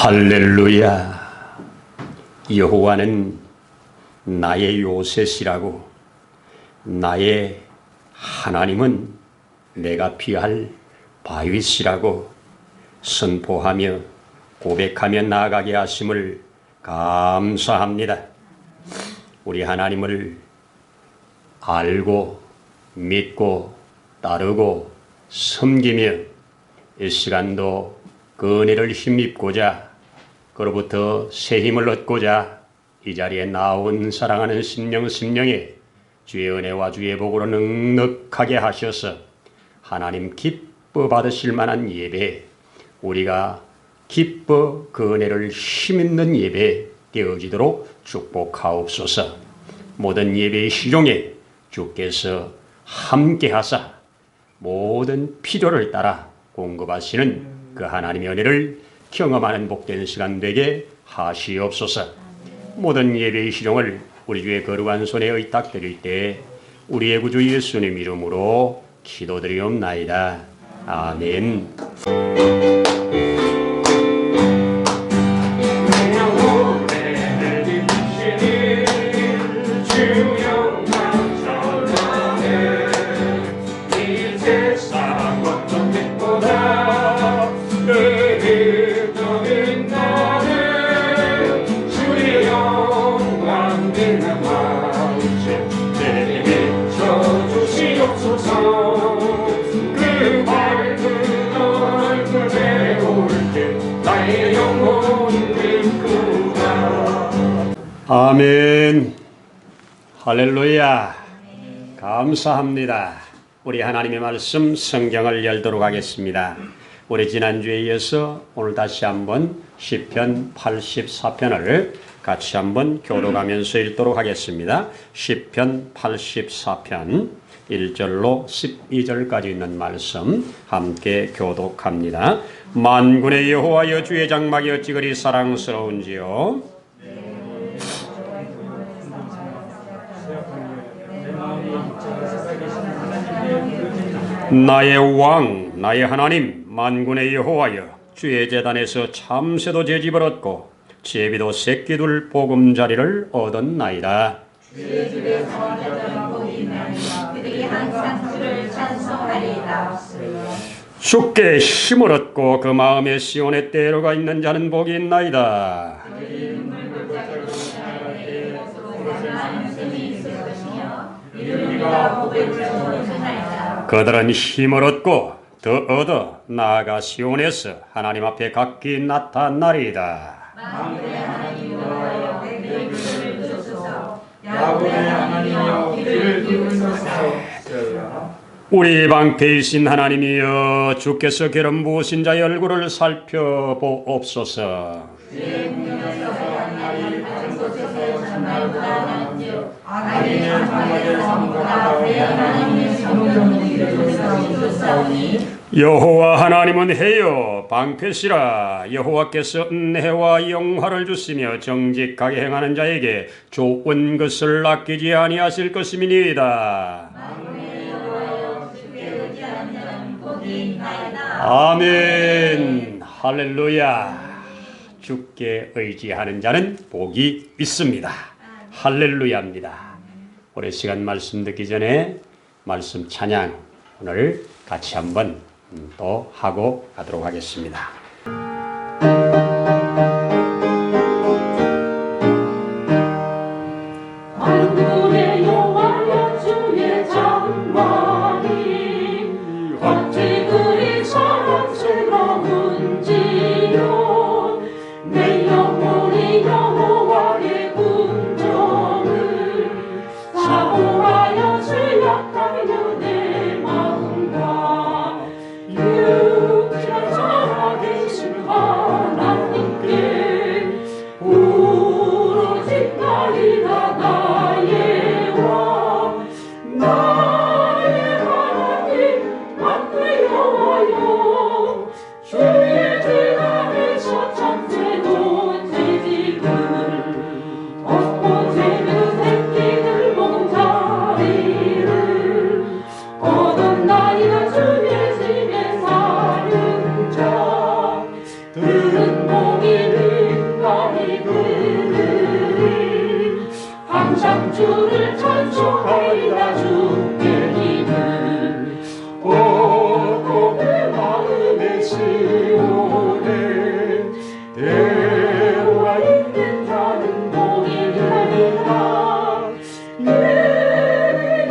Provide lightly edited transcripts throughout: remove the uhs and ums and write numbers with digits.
할렐루야. 여호와는 나의 요새시라고, 나의 하나님은 내가 피할 바위시라고 선포하며 고백하며 나아가게 하심을 감사합니다. 우리 하나님을 알고 믿고 따르고 섬기며 이 시간도 그 은혜를 힘입고자, 그로부터 새 힘을 얻고자 이 자리에 나온 사랑하는 심령에 주의 은혜와 주의 복으로 넉넉하게 하셔서 하나님 기뻐 받으실 만한 예배, 우리가 기뻐 그 은혜를 힘입는 예배 되어지도록 축복하옵소서. 모든 예배의 시종에 주께서 함께 하사 모든 필요를 따라 공급하시는 그 하나님의 은혜를 경험하는 복된 시간 되게 하시옵소서. 모든 예배의 시종을 우리 주의 거룩한 손에 의탁드릴 때 우리의 구주 예수님 이름으로 기도드리옵나이다. 아멘. 아멘. 할렐루야. 감사합니다. 우리 하나님의 말씀 성경을 열도록 하겠습니다. 우리 지난주에 이어서 오늘 다시 한번 시편 84편을 같이 한번 교독하면서 읽도록 하겠습니다. 시편 84편 1절로 12절까지 있는 말씀 함께 교독합니다. 만군의 여호와여, 주의 장막이 어찌 그리 사랑스러운지요. 나의 왕, 나의 하나님, 만군의 여호와여, 주의 제단에서 참새도 제집을 얻고 제비도 새끼둘 보금자리를 얻었나이다. 주의 집에 성전은 복이 있나니와 그들이 항상 주를 찬송하리이다. 주께 힘을 얻고 그 마음에 시온의 때로가 있는 자는 복이 있나이다. 그들은 힘을 얻고 더 얻어 나아가 시온에서 하나님 앞에 각기 나타나리이다. 만군의 하나님 여호와여, 내 귀를 들으소서. 야곱의 하나님이여, 귀를 기울이소서. 우리 방패이신 하나님이여, 주께서 기름 부으신 자의 얼굴을 살펴보옵소서. 주의 국면에서 한 날이 다른 곳에서 전날보다 나은즉 악인의 장막의 삶보다 우리 하나님의 성전의 길을 쫓아오니 여호와 하나님은 해요 방패시라. 여호와께서 은혜와 영화를 주시며 정직하게 행하는 자에게 좋은 것을 아끼지 아니하실 것임이니이다. 만군의 여호와여, 주께 의지하는 자는 복이 있나이다. 아멘. 할렐루야. 주께 의지하는 자는 복이 있습니다. 할렐루야입니다. 오래 시간 말씀 듣기 전에 말씀 찬양 오늘 같이 한번 또 하고 가도록 하겠습니다. 만군의 여호와여, 주의 장막이 어찌 그리 사랑스러운지요. 내 영혼이 여호와의 궁정을 사모하여 수락하며 내 마음과 육체를 사랑해 항상 주를 찬송하리라. 주의 힘을 보고 내 마음에 시온에 대로가 있는 자는 복이 되리라. 예비는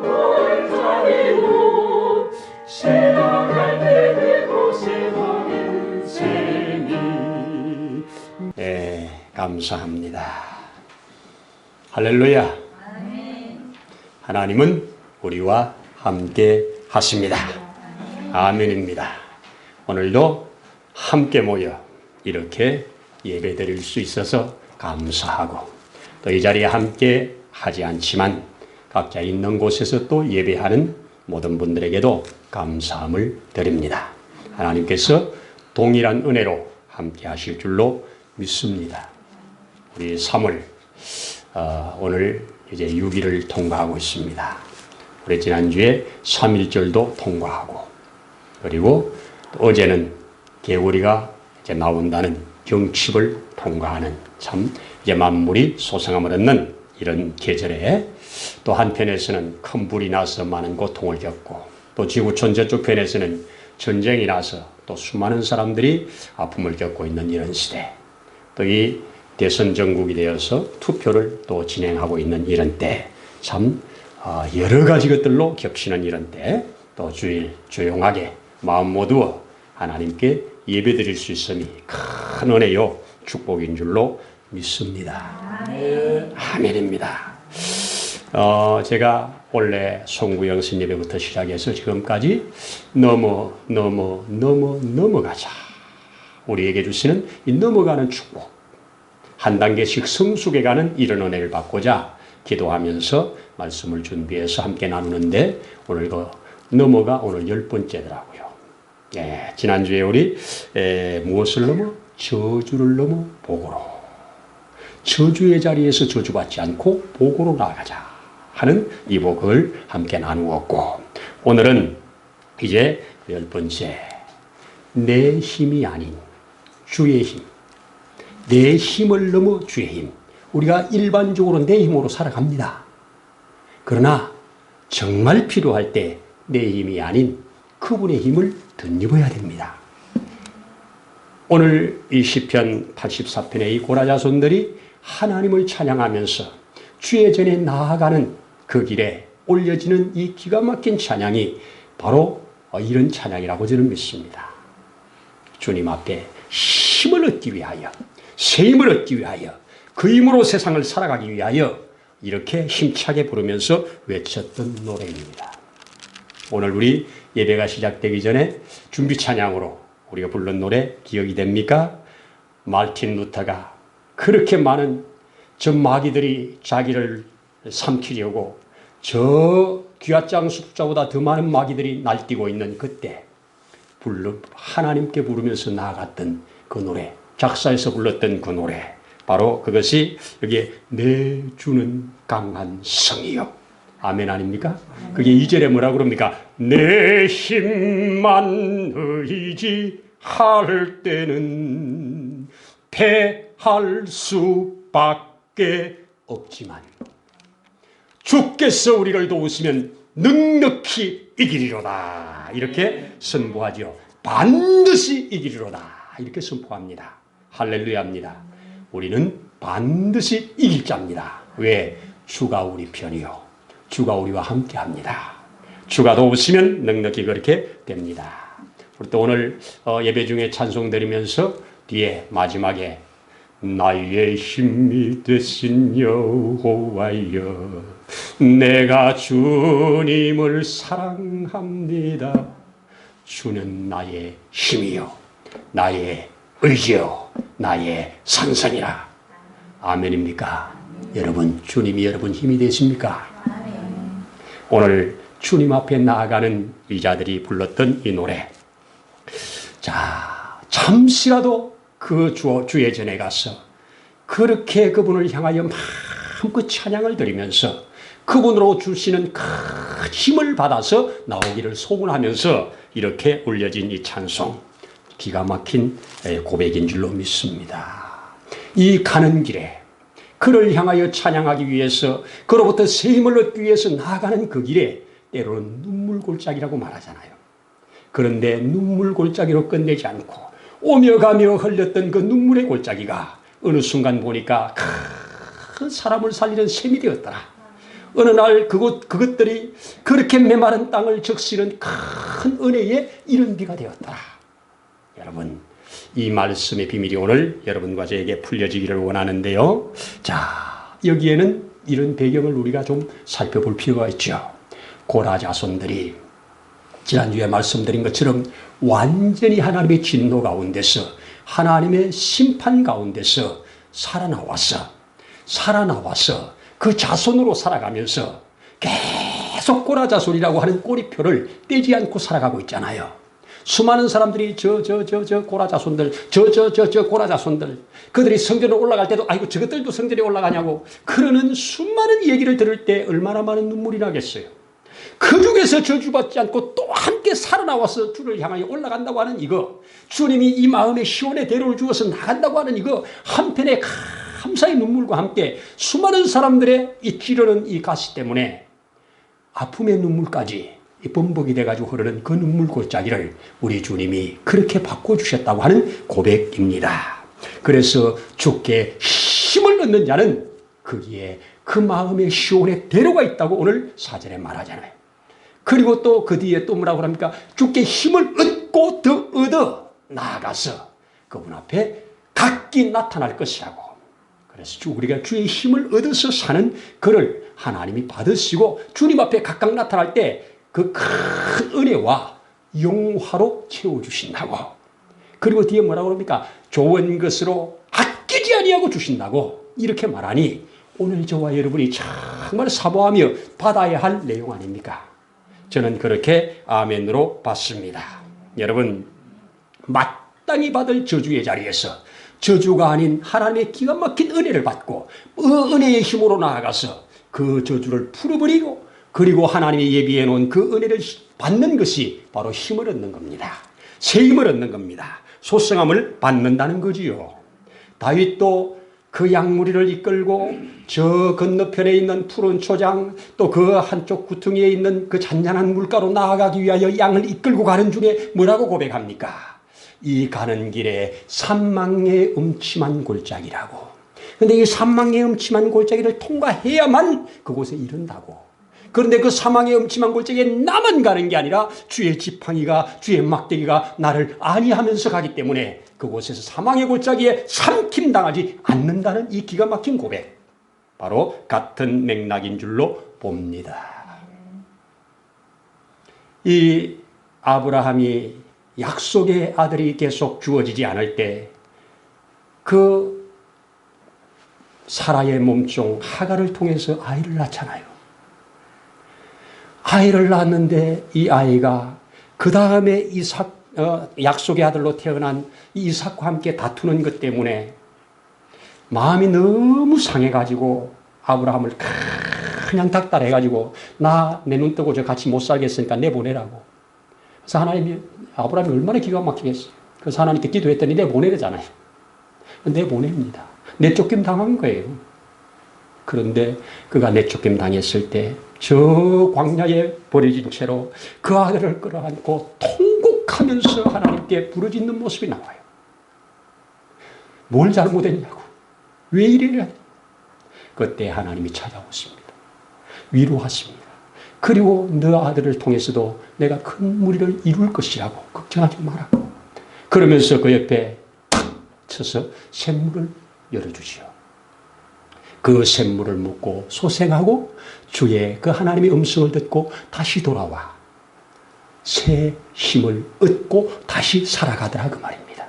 골짜기로 신앙할 때 그곳에 가는 셈이. 네, 감사합니다. 할렐루야. 하나님은 우리와 함께 하십니다. 아멘입니다. 오늘도 함께 모여 이렇게 예배 드릴 수 있어서 감사하고, 또 이 자리에 함께 하지 않지만 각자 있는 곳에서 또 예배하는 모든 분들에게도 감사함을 드립니다. 하나님께서 동일한 은혜로 함께 하실 줄로 믿습니다. 우리 3월 오늘 이제 6일을 통과하고 있습니다. 우리 지난주에 3.1절도 통과하고, 그리고 또 어제는 개구리가 이제 나온다는 경칩을 통과하는, 참 이제 만물이 소생함을 얻는 이런 계절에, 또 한편에서는 큰 불이 나서 많은 고통을 겪고, 또 지구촌 저쪽 편에서는 전쟁이 나서 또 수많은 사람들이 아픔을 겪고 있는 이런 시대, 또 이 대선 전국이 되어서 투표를 또 진행하고 있는 이런 때, 참 여러 가지 것들로 겹치는 이런 때, 또 주일 조용하게 마음 모두어 하나님께 예배드릴 수 있음이 큰 은혜요 축복인 줄로 믿습니다. 아멘입니다. 제가 원래 송구영 스님부터 시작해서 지금까지 넘어가자, 우리에게 주시는 이 넘어가는 축복, 한 단계씩 성숙해 가는 이런 은혜를 받고자 기도하면서 말씀을 준비해서 함께 나누는데, 오늘 넘어가 오늘 10번째더라고요. 예, 지난주에 우리 무엇을 넘어? 저주를 넘어 복으로. 저주의 자리에서 저주받지 않고 복으로 나아가자 하는 이 복을 함께 나누었고, 오늘은 이제 10번째, 내 힘이 아닌 주의 힘. 내 힘을 넘어 주의 힘. 우리가 일반적으로 내 힘으로 살아갑니다. 그러나 정말 필요할 때 내 힘이 아닌 그분의 힘을 덧입어야 됩니다. 오늘 이 시편 84편의 이 고라자손들이 하나님을 찬양하면서 주의 전에 나아가는 그 길에 올려지는 이 기가 막힌 찬양이 바로 이런 찬양이라고 저는 믿습니다. 주님 앞에 힘을 얻기 위하여, 새 힘을 얻기 위하여, 그 힘으로 세상을 살아가기 위하여 이렇게 힘차게 부르면서 외쳤던 노래입니다. 오늘 우리 예배가 시작되기 전에 준비 찬양으로 우리가 부른 노래 기억이 됩니까? 마르틴 루터가 그렇게 많은 저 마귀들이 자기를 삼키려고 저 귀하장 숫자보다 더 많은 마귀들이 날뛰고 있는 그때 하나님께 부르면서 나아갔던 그 노래, 작사해서 불렀던 그 노래, 바로 그것이 여기에 내 주는 강한 성이요. 아멘 아닙니까? 그게 2절에 뭐라고 그럽니까? 내 힘만 의지할 때는 패할 수밖에 없지만 주께서 우리를 도우시면 넉넉히 이기리로다. 이렇게 선포하죠. 반드시 이기리로다. 이렇게 선포합니다. 할렐루야입니다. 우리는 반드시 이길 자입니다. 왜? 주가 우리 편이요, 주가 우리와 함께 합니다. 주가 도우시면 넉넉히 그렇게 됩니다. 우리 또 오늘 예배 중에 찬송 드리면서 뒤에 마지막에 나의 힘이 되신 여호와여, 내가 주님을 사랑합니다. 주는 나의 힘이요, 나의 의지요, 나의 산성이라. 아멘입니까? 여러분, 주님이 여러분 힘이 되십니까? 오늘 주님 앞에 나아가는 이 자들이 불렀던 이 노래, 자, 잠시라도 그 주의 전에 가서 그렇게 그분을 향하여 마음껏 찬양을 드리면서 그분으로 주시는 큰 힘을 받아서 나오기를 소원하면서 이렇게 올려진 이 찬송, 기가 막힌 고백인 줄로 믿습니다. 이 가는 길에 그를 향하여 찬양하기 위해서 그로부터 새 힘을 얻기 위해서 나아가는 그 길에 때로는 눈물골짜기라고 말하잖아요. 그런데 눈물골짜기로 끝내지 않고 오며 가며 흘렸던 그 눈물의 골짜기가 어느 순간 보니까 큰 사람을 살리는 샘이 되었더라. 어느 날 그것들이 그렇게 메마른 땅을 적시는 큰 은혜의 이른 비가 되었더라. 여러분, 이 말씀의 비밀이 오늘 여러분과 저에게 풀려지기를 원하는데요. 자, 여기에는 이런 배경을 우리가 좀 살펴볼 필요가 있죠. 고라 자손들이 지난주에 말씀드린 것처럼 완전히 하나님의 진노 가운데서 하나님의 심판 가운데서 살아나와서 그 자손으로 살아가면서 계속 고라 자손이라고 하는 꼬리표를 떼지 않고 살아가고 있잖아요. 수많은 사람들이 고라 자손들, 고라 자손들, 그들이 성전에 올라갈 때도 아이고 저것들도 성전에 올라가냐고 그러는 수많은 얘기를 들을 때 얼마나 많은 눈물이 나겠어요. 그 중에서 저주받지 않고 또 함께 살아나와서 주를 향하여 올라간다고 하는 이거, 주님이 이 마음에 시온의 대로를 주어서 나간다고 하는 이거, 한편에 감사의 눈물과 함께 수많은 사람들의 이 찌르는 이 가시 때문에 아픔의 눈물까지 이 범벅이 돼가지고 흐르는 그 눈물 골짜기를 우리 주님이 그렇게 바꿔주셨다고 하는 고백입니다. 그래서 주께 힘을 얻는 자는 거기에 그 마음의 시온의 대로가 있다고 오늘 사절에 말하잖아요. 그리고 또 그 뒤에 또 뭐라고 합니까? 주께 힘을 얻고 더 얻어 나아가서 그분 앞에 각기 나타날 것이라고. 그래서 우리가 주의 힘을 얻어서 사는 그를 하나님이 받으시고 주님 앞에 각각 나타날 때 그 큰 은혜와 영화로 채워주신다고. 그리고 뒤에 뭐라고 합니까? 좋은 것으로 아끼지 아니하고 주신다고 이렇게 말하니 오늘 저와 여러분이 정말 사모하며 받아야 할 내용 아닙니까? 저는 그렇게 아멘으로 받습니다. 여러분, 마땅히 받을 저주의 자리에서 저주가 아닌 하나님의 기가 막힌 은혜를 받고 그 은혜의 힘으로 나아가서 그 저주를 풀어버리고 그리고 하나님이 예비해 놓은 그 은혜를 받는 것이 바로 힘을 얻는 겁니다. 새 힘을 얻는 겁니다. 소성함을 받는다는 거지요. 다윗도 그 양무리를 이끌고 저 건너편에 있는 푸른 초장 또 그 한쪽 구퉁이에 있는 그 잔잔한 물가로 나아가기 위하여 양을 이끌고 가는 중에 뭐라고 고백합니까? 이 가는 길에 산망의 음침한 골짜기라고. 그런데 이 산망의 음침한 골짜기를 통과해야만 그곳에 이른다고. 그런데 그 사망의 음침한 골짜기에 나만 가는 게 아니라 주의 지팡이가 주의 막대기가 나를 안위하면서 가기 때문에 그곳에서 사망의 골짜기에 삼킴당하지 않는다는 이 기가 막힌 고백, 바로 같은 맥락인 줄로 봅니다. 이 아브라함이 약속의 아들이 계속 주어지지 않을 때 그 사라의 몸종 하갈을 통해서 아이를 낳잖아요. 아이를 낳았는데 이 아이가 그 다음에 약속의 아들로 태어난 이삭과 함께 다투는 것 때문에 마음이 너무 상해가지고 아브라함을 그냥 닥달해가지고 나 내 눈 뜨고 저 같이 못 살겠으니까 내보내라고. 그래서 하나님이 아브라함이 얼마나 기가 막히겠어요. 그래서 하나님께 기도했더니 내보내래잖아요. 내보냅니다. 내쫓김 당한 거예요. 그런데 그가 내쫓김 당했을 때 저 광야에 버려진 채로 그 아들을 끌어안고 통곡하면서 하나님께 부르짖는 모습이 나와요. 뭘 잘못했냐고. 왜 이래야? 그때 하나님이 찾아오십니다. 위로하십니다. 그리고 너 아들을 통해서도 내가 큰 무리를 이룰 것이라고 걱정하지 마라. 그러면서 그 옆에 탁 쳐서 샘물을 열어주시오. 그 샘물을 묻고 소생하고 주의 그 하나님의 음성을 듣고 다시 돌아와 새 힘을 얻고 다시 살아가더라 그 말입니다.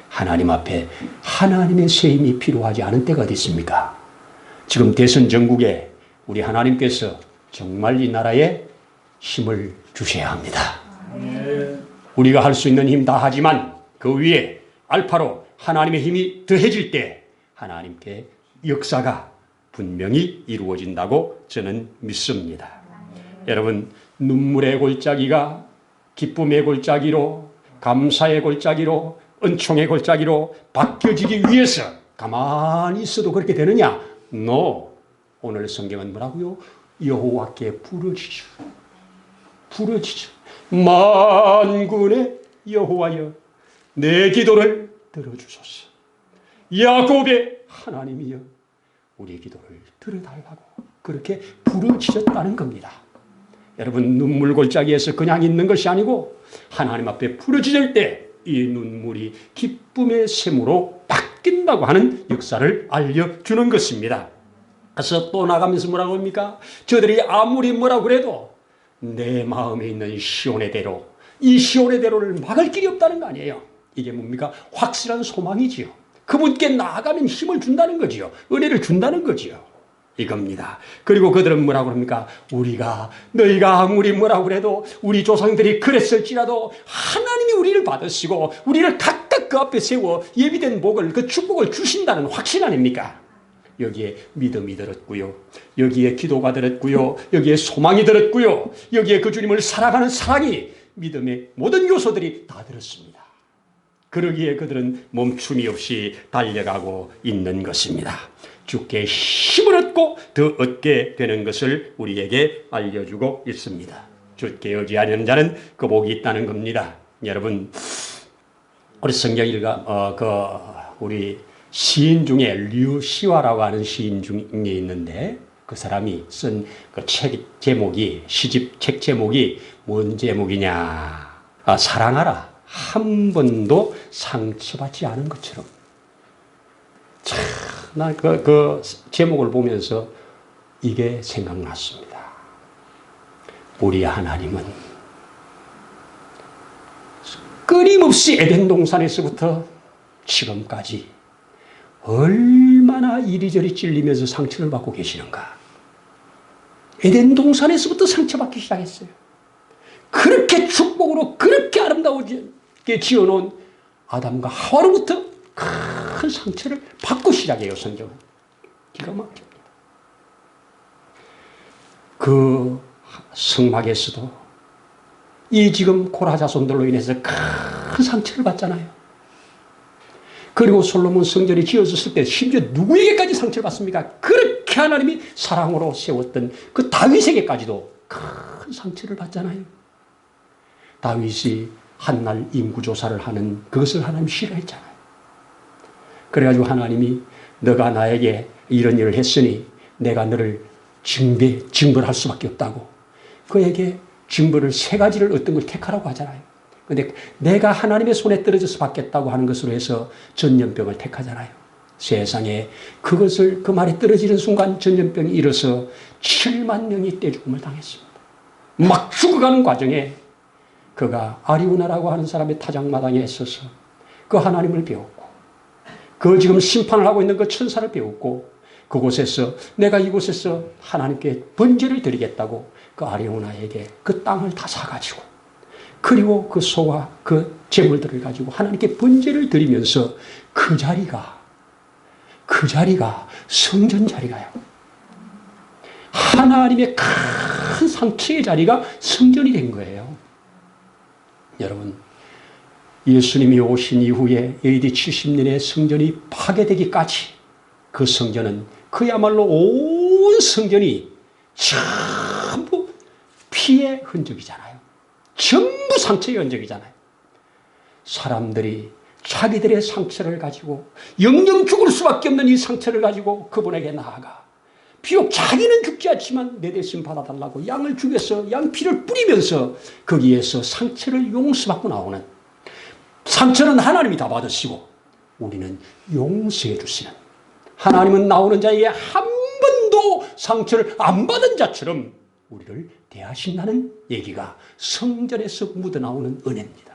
하나님 앞에 하나님의 새 힘이 필요하지 않은 때가 어디 있습니까? 지금 대선 전국에 우리 하나님께서 정말 이 나라에 힘을 주셔야 합니다. 우리가 할 수 있는 힘 다 하지만 그 위에 알파로 하나님의 힘이 더해질 때 하나님께 역사가 분명히 이루어진다고 저는 믿습니다. 여러분, 눈물의 골짜기가 기쁨의 골짜기로, 감사의 골짜기로, 은총의 골짜기로 바뀌어지기 위해서 가만히 있어도 그렇게 되느냐? No. 오늘 성경은 뭐라고요? 여호와께 부르짖으라. 부르짖으라. 만군의 여호와여, 내 기도를 들어주소서. 야곱의 하나님이여, 우리 기도를 들어달라고 그렇게 부르짖었다는 겁니다. 여러분, 눈물 골짜기에서 그냥 있는 것이 아니고 하나님 앞에 부르짖을 때 이 눈물이 기쁨의 샘으로 바뀐다고 하는 역사를 알려주는 것입니다. 그래서 또 나가면서 뭐라고 합니까? 저들이 아무리 뭐라고 그래도 내 마음에 있는 시온의 대로, 이 시온의 대로를 막을 길이 없다는 거 아니에요. 이게 뭡니까? 확실한 소망이지요. 그분께 나아가면 힘을 준다는 거지요. 은혜를 준다는 거지요. 이겁니다. 그리고 그들은 뭐라고 합니까? 너희가 아무리 뭐라고 그래도 우리 조상들이 그랬을지라도 하나님이 우리를 받으시고 우리를 각각 그 앞에 세워 예비된 복을, 그 축복을 주신다는 확신 아닙니까? 여기에 믿음이 들었고요. 여기에 기도가 들었고요. 여기에 소망이 들었고요. 여기에 그 주님을 사랑하는 사랑이, 믿음의 모든 요소들이 다 들었습니다. 그러기에 그들은 멈춤이 없이 달려가고 있는 것입니다. 주께 힘을 얻고 더 얻게 되는 것을 우리에게 알려주고 있습니다. 주께 의지하는 자는 그 복이 있다는 겁니다. 여러분, 우리 성경 우리 시인 중에 류시화라고 하는 시인 중에 있는데, 그 사람이 쓴 그 책 제목이, 시집 책 제목이 뭔 제목이냐? 사랑하라. 한 번도 상처받지 않은 것처럼. 참, 나 그 제목을 보면서 이게 생각났습니다. 우리 하나님은 끊임없이 에덴 동산에서부터 지금까지 얼마나 이리저리 찔리면서 상처를 받고 계시는가. 에덴 동산에서부터 상처받기 시작했어요. 그렇게 축복으로 그렇게 아름다우게 지어놓은 아담과 하와로부터 큰 상처를 받고 시작해요, 성경은. 기가 막힙니다. 그 성막에서도 이 지금 고라 자손들로 인해서 큰 상처를 받잖아요. 그리고 솔로몬 성전이 지어졌을 때 심지어 누구에게까지 상처를 받습니까? 그렇게 하나님이 사랑으로 세웠던 그 다윗에게까지도 큰 상처를 받잖아요. 다윗이 한날 인구조사를 하는 그것을 하나님 싫어했잖아요. 그래가지고 하나님이 너가 나에게 이런 일을 했으니 내가 너를 징벌할 수밖에 없다고, 그에게 징벌을 3가지를 어떤 걸 택하라고 하잖아요. 근데 내가 하나님의 손에 떨어져서 받겠다고 하는 것으로 해서 전염병을 택하잖아요. 세상에 그 말에 떨어지는 순간 전염병이 일어서 7만 명이 떼죽음을 당했습니다. 막 죽어가는 과정에 그가 아리우나라고 하는 사람의 타작마당에 있어서 그 하나님을 배웠고, 그 지금 심판을 하고 있는 그 천사를 배웠고, 그곳에서 내가 이곳에서 하나님께 번제를 드리겠다고 그 아리우나에게 그 땅을 다 사가지고, 그리고 그 소와 그 제물들을 가지고 하나님께 번제를 드리면서 그 자리가 성전 자리가요. 하나님의 큰 상처의 자리가 성전이 된 거예요. 여러분, 예수님이 오신 이후에 AD 70년에 성전이 파괴되기까지 그 성전은 그야말로 온 성전이 전부 피의 흔적이잖아요. 전부 상처의 흔적이잖아요. 사람들이 자기들의 상처를 가지고 영영 죽을 수밖에 없는 이 상처를 가지고 그분에게 나아가, 비록 자기는 죽지 않지만 내 대신 받아달라고 양을 죽여서 양피를 뿌리면서 거기에서 상처를 용서받고 나오는, 상처는 하나님이 다 받으시고 우리는 용서해 주시는, 하나님은 나오는 자에게 한 번도 상처를 안 받은 자처럼 우리를 대하신다는 얘기가 성전에서 묻어나오는 은혜입니다.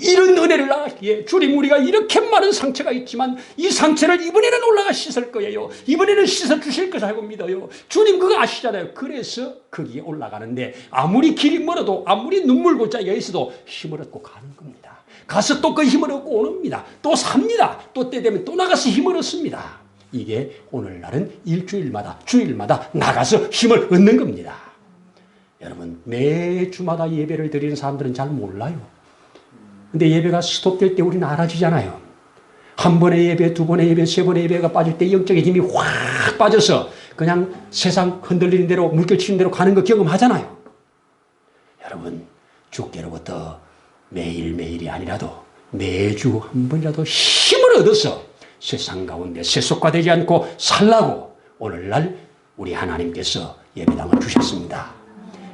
이런 은혜를 알기에 주님, 우리가 이렇게 많은 상처가 있지만 이 상처를 이번에는 올라가 씻을 거예요. 이번에는 씻어주실 것이라고 믿어요. 주님 그거 아시잖아요. 그래서 거기에 올라가는데 아무리 길이 멀어도, 아무리 눈물 골짜기가 있어도 힘을 얻고 가는 겁니다. 가서 또 그 힘을 얻고 옵니다. 또 삽니다. 또 때 되면 또 나가서 힘을 얻습니다. 이게 오늘날은 일주일마다, 주일마다 나가서 힘을 얻는 겁니다. 여러분, 매주마다 예배를 드리는 사람들은 잘 몰라요. 근데 예배가 스톱될 때 우리는 알아지잖아요. 한 번의 예배, 두 번의 예배, 세 번의 예배가 빠질 때 영적인 힘이 확 빠져서 그냥 세상 흔들리는 대로 물결 치는 대로 가는 거 경험하잖아요. 여러분, 주께로부터 매일매일이 아니라도 매주 한 번이라도 힘을 얻어서 세상 가운데 세속화되지 않고 살라고 오늘날 우리 하나님께서 예배당을 주셨습니다.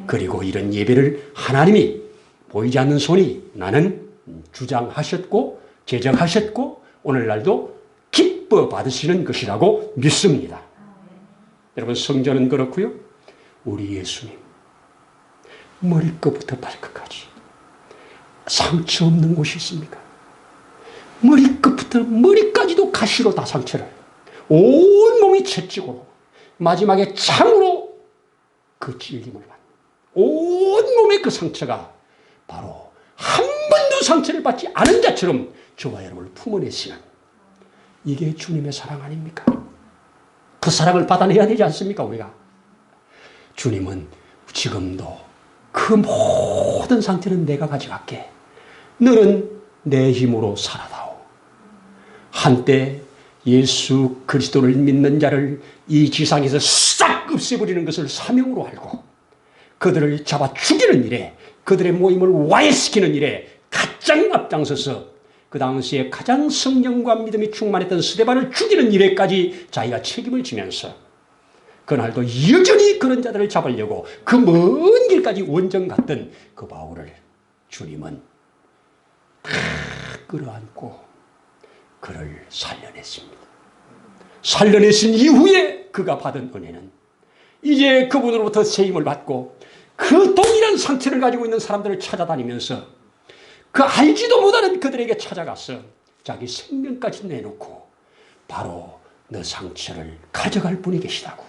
그리고 이런 예배를 하나님이 보이지 않는 손이 나는 주장하셨고 제정하셨고 오늘날도 기뻐 받으시는 것이라고 믿습니다. 여러분, 성전은 그렇고요. 우리 예수님 머리끝부터 발끝까지 상처 없는 곳이 있습니까? 머리끝부터 머리까지도 가시로 다 상처를, 온몸이 채찍으로, 마지막에 창으로 그 찔림을 받는 온몸의 그 상처가 바로 한 번도 상처를 받지 않은 자처럼 저와 여러분을 품어내시는, 이게 주님의 사랑 아닙니까? 그 사랑을 받아내야 되지 않습니까, 우리가? 주님은 지금도 그 모든 상태는 내가 가져갈게. 너는 내 힘으로 살아다오. 한때 예수 그리스도를 믿는 자를 이 지상에서 싹 없애버리는 것을 사명으로 알고 그들을 잡아 죽이는 일에, 그들의 모임을 와해시키는 일에 가장 앞장서서 그 당시에 가장 성령과 믿음이 충만했던 스데반을 죽이는 일에까지 자기가 책임을 지면서 그날도 여전히 그런 자들을 잡으려고 그 먼 길까지 원정 갔던 그 바울을 주님은 다 끌어안고 그를 살려냈습니다. 살려내신 이후에 그가 받은 은혜는 이제 그분으로부터 세임을 받고 그 동일한 상처를 가지고 있는 사람들을 찾아다니면서 그 알지도 못하는 그들에게 찾아가서 자기 생명까지 내놓고 바로 너 상처를 가져갈 분이 계시다고,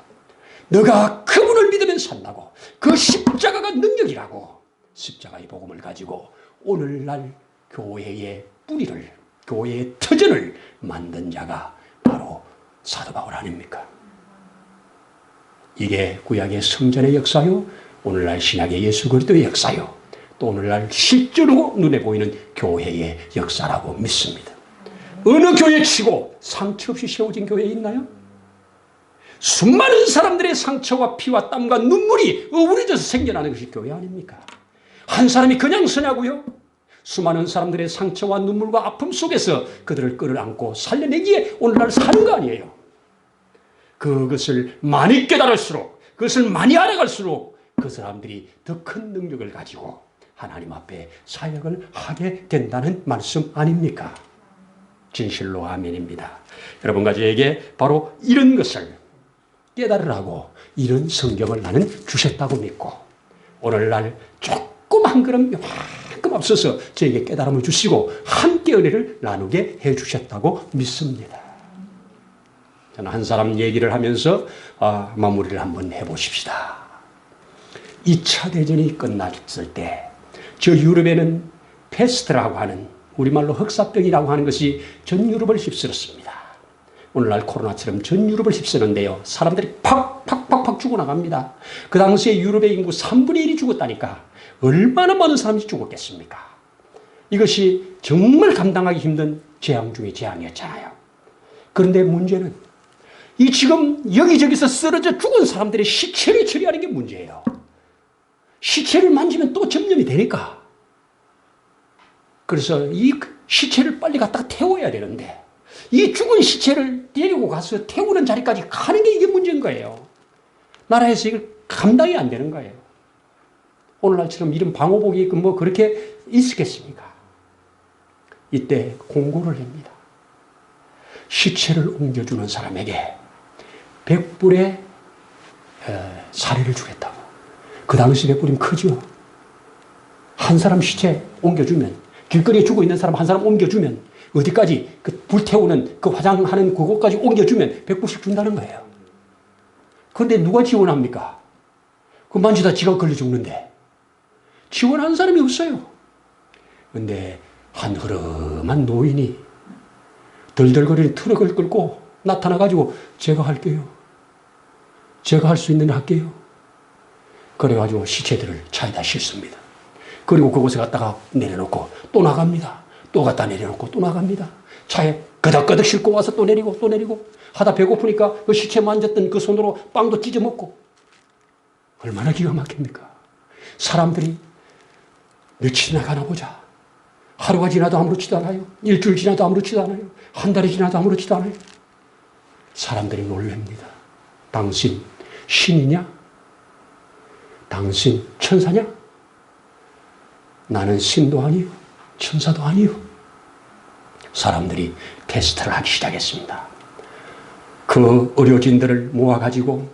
너가 그분을 믿으면 산다고, 그 십자가가 능력이라고 십자가의 복음을 가지고 오늘날 교회의 뿌리를, 교회의 터전을 만든 자가 바로 사도 바울 아닙니까? 이게 구약의 성전의 역사요, 오늘날 신약의 예수 그리스도의 역사요, 또 오늘날 실제로 눈에 보이는 교회의 역사라고 믿습니다. 어느 교회치고 상처 없이 세워진 교회 있나요? 수많은 사람들의 상처와 피와 땀과 눈물이 어우러져서 생겨나는 것이 교회 아닙니까? 한 사람이 그냥 서냐고요? 수많은 사람들의 상처와 눈물과 아픔 속에서 그들을 끌어안고 살려내기에 오늘날 사는 거 아니에요. 그것을 많이 깨달을수록, 그것을 많이 알아갈수록 그 사람들이 더 큰 능력을 가지고 하나님 앞에 사역을 하게 된다는 말씀 아닙니까? 진실로 아멘입니다. 여러분과 저에게 바로 이런 것을 깨달으라고 이런 성경을 나는 주셨다고 믿고 오늘날 조금 한 걸음 요만큼 앞서서 저에게 깨달음을 주시고 함께 은혜를 나누게 해주셨다고 믿습니다. 저는 한 사람 얘기를 하면서 마무리를 한번 해보십시다. 2차 대전이 끝났을 때 저 유럽에는 페스트라고 하는, 우리말로 흑사병이라고 하는 것이 전 유럽을 휩쓸었습니다. 오늘날 코로나처럼 전 유럽을 휩쓰는데요, 사람들이 팍팍팍팍 죽어나갑니다. 그 당시에 유럽의 인구 3분의 1이 죽었다니까 얼마나 많은 사람이 죽었겠습니까? 이것이 정말 감당하기 힘든 재앙 중의 재앙이었잖아요. 그런데 문제는 이 지금 여기저기서 쓰러져 죽은 사람들의 시체를 처리하는 게 문제예요. 시체를 만지면 또 전염이 되니까. 그래서 이 시체를 빨리 갖다가 태워야 되는데 이 죽은 시체를 데리고 가서 태우는 자리까지 가는 게 이게 문제인 거예요. 나라에서 이걸 감당이 안 되는 거예요. 오늘날처럼 이런 방호복이 뭐 그렇게 있겠습니까? 이때 공고를 합니다. 시체를 옮겨주는 사람에게 100불의 사례를 주겠다고. 그 당시 100불이면 크죠. 한 사람 시체 옮겨주면, 길거리에 죽어 있는 사람 한 사람 옮겨주면, 어디까지 그 불태우는 그 화장하는 그곳까지 옮겨주면 100불씩 준다는 거예요. 그런데 누가 지원합니까? 그 만지다 지가 걸려 죽는데 지원하는 사람이 없어요. 그런데 한 흐름한 노인이 덜덜거리는 트럭을 끌고 나타나가지고 제가 할게요. 제가 할 수 있는 일 할게요. 그래가지고 시체들을 차에다 싣습니다. 그리고 그곳에 갔다가 내려놓고 또 나갑니다. 또 갖다 내려놓고 또 나갑니다. 차에 끄덕끄덕 싣고 와서 또 내리고 또 내리고 하다 배고프니까 그 시체 만졌던 그 손으로 빵도 찢어 먹고. 얼마나 기가 막힙니까? 사람들이 며칠이나 가나 보자. 하루가 지나도 아무렇지도 않아요. 일주일 지나도 아무렇지도 않아요. 한 달이 지나도 아무렇지도 않아요. 사람들이 놀랍니다. 당신 신이냐? 당신 천사냐? 나는 신도 아니요 천사도 아니요. 사람들이 테스트를 하기 시작했습니다. 그 의료진들을 모아가지고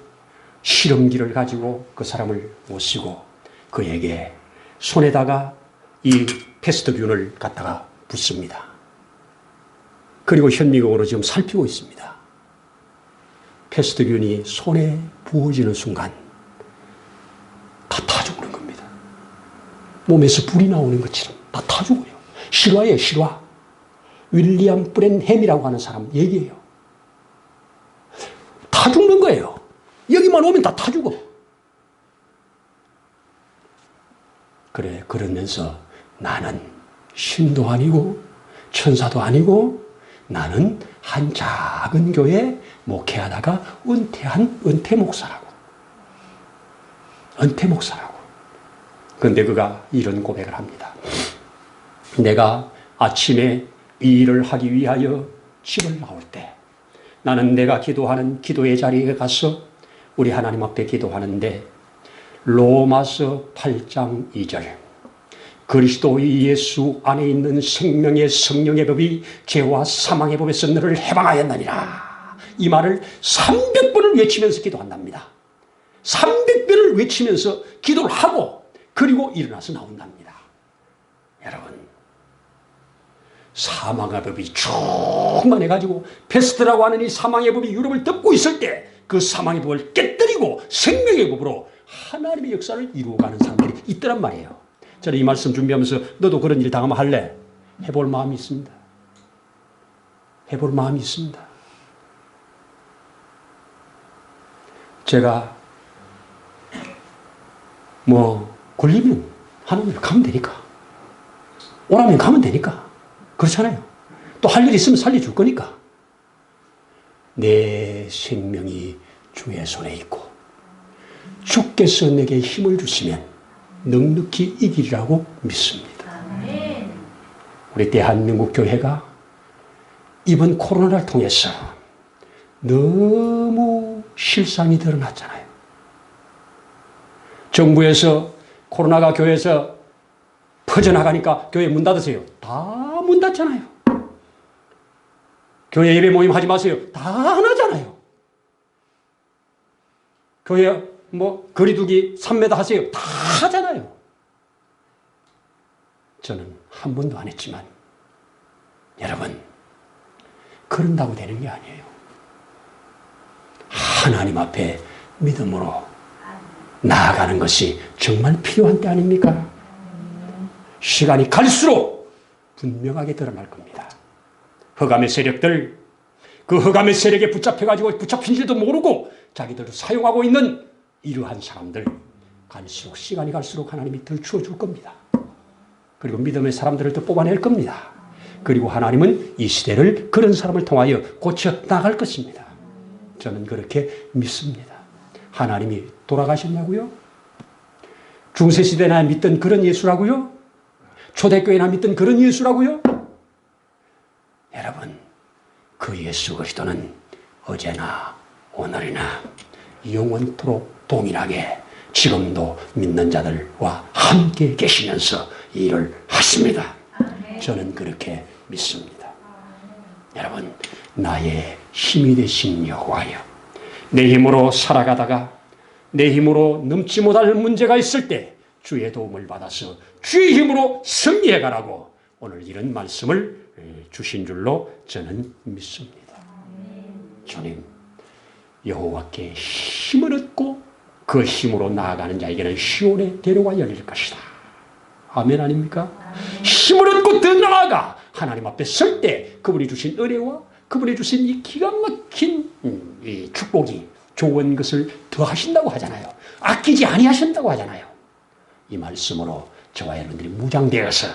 실험기를 가지고 그 사람을 모시고 그에게 손에다가 이 패스트균을 갖다가 붓습니다. 그리고 현미경으로 지금 살피고 있습니다. 패스트균이 손에 부어지는 순간 다 타 죽는 겁니다. 몸에서 불이 나오는 것처럼 다 타 죽어요. 실화예요, 실화. 윌리엄 브랜햄이라고 하는 사람 얘기예요. 타 죽는 거예요. 여기만 오면 다 타 죽어. 그래, 그러면서 나는 신도 아니고 천사도 아니고 나는 한 작은 교회 목회하다가 은퇴한 은퇴 목사라고. 은퇴 목사라고. 그런데 그가 이런 고백을 합니다. 내가 아침에 이 일을 하기 위하여 집을 나올 때 나는 내가 기도하는 기도의 자리에 가서 우리 하나님 앞에 기도하는데 로마서 8장 2절 그리스도 예수 안에 있는 생명의 성령의 법이 죄와 사망의 법에서 너를 해방하였느니라. 이 말을 300번을 외치면서 기도한답니다. 300번을 외치면서 기도를 하고 그리고 일어나서 나온답니다. 여러분, 사망의 법이 충만해가지고 페스트라고 하는 이 사망의 법이 유럽을 덮고 있을 때 그 사망의 법을 깨뜨리고 생명의 법으로 하나님의 역사를 이루어가는 사람들이 있더란 말이에요. 저는 이 말씀 준비하면서 너도 그런 일 당하면 할래? 해볼 마음이 있습니다. 해볼 마음이 있습니다. 제가 걸리면 하나님 가면 되니까. 오라면 가면 되니까. 그렇잖아요. 또 할 일 있으면 살려줄 거니까. 내 생명이 주의 손에 있고 주께서 내게 힘을 주시면 넉넉히 이기리라고 믿습니다. 우리 대한민국 교회가 이번 코로나를 통해서 너무 실상이 드러났잖아요. 정부에서 코로나가 교회에서 퍼져나가니까 교회 문 닫으세요. 다 문 닫잖아요. 교회 예배 모임 하지 마세요. 다 안 하잖아요. 교회 거리두기 3m 하세요. 다 하잖아요. 저는 한 번도 안 했지만 여러분, 그런다고 되는 게 아니에요. 하나님 앞에 믿음으로 나아가는 것이 정말 필요한 때 아닙니까? 시간이 갈수록 분명하게 드러날 겁니다. 흑암의 세력들, 그 흑암의 세력에 붙잡혀가지고 붙잡힌 줄도 모르고 자기들을 사용하고 있는 이러한 사람들, 갈수록 시간이 갈수록 하나님이 덜 주어줄 겁니다. 그리고 믿음의 사람들을 더 뽑아낼 겁니다. 그리고 하나님은 이 시대를 그런 사람을 통하여 고쳐 나갈 것입니다. 저는 그렇게 믿습니다. 하나님이 돌아가셨냐고요? 중세시대나 믿던 그런 예수라고요? 초대교회나 믿던 그런 예수라고요? 여러분, 그 예수 그리스도는 어제나 오늘이나 영원토록 동일하게 지금도 믿는 자들과 함께 계시면서 일을 하십니다. 저는 그렇게 믿습니다. 여러분, 나의 힘이 되신 여호와여, 내 힘으로 살아가다가 내 힘으로 넘지 못할 문제가 있을 때 주의 도움을 받아서 주의 힘으로 승리해가라고 오늘 이런 말씀을 주신 줄로 저는 믿습니다. 주님, 여호와께 힘을 얻고 그 힘으로 나아가는 자에게는 시온의 대로가 열릴 것이다. 아멘 아닙니까? 힘을 얻고 더 나아가 하나님 앞에 설 때 그분이 주신 은혜와 그분이 주신 이 기가 막힌 이 축복이 좋은 것을 더 하신다고 하잖아요. 아끼지 아니하신다고 하잖아요. 이 말씀으로 저와 여러분들이 무장되어서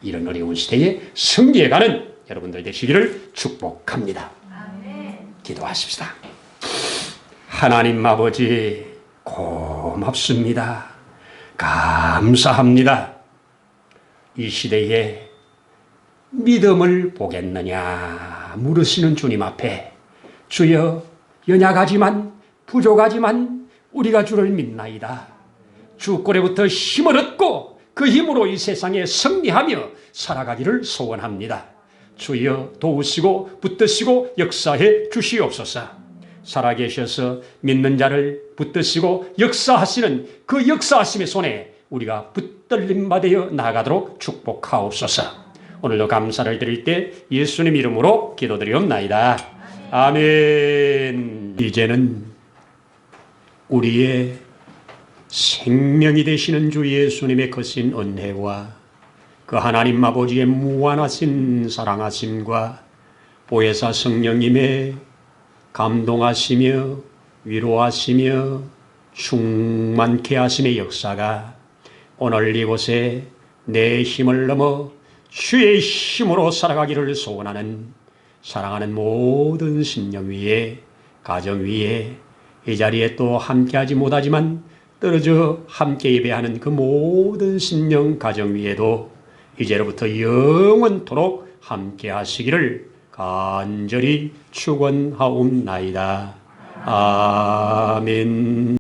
이런 어려운 시대에 승리해가는 여러분들 되시기를 축복합니다. 기도하십시다. 하나님 아버지 고맙습니다. 감사합니다. 이 시대에 믿음을 보겠느냐 물으시는 주님 앞에 주여 연약하지만 부족하지만 우리가 주를 믿나이다. 주 꼴에부터 힘을 얻고 그 힘으로 이 세상에 승리하며 살아가기를 소원합니다. 주여 도우시고 붙드시고 역사해 주시옵소서. 살아계셔서 믿는 자를 붙드시고 역사하시는 그 역사하심의 손에 우리가 붙들림 받아 나아가도록 축복하옵소서. 오늘도 감사를 드릴 때 예수님 이름으로 기도드리옵나이다. 아멘. 이제는 우리의 생명이 되시는 주 예수님의 거신 은혜와 그 하나님 아버지의 무한하신 사랑하심과 보혜사 성령님의 감동하시며 위로하시며 충만케 하심의 역사가 오늘 이곳에 내 힘을 넘어 주의 힘으로 살아가기를 소원하는 사랑하는 모든 심령 위에 가정 위에 이 자리에 또 함께하지 못하지만 떨어져 함께 예배하는 그 모든 심령 가정 위에도 이제로부터 영원토록 함께 하시기를 간절히 축원하옵나이다. 아멘.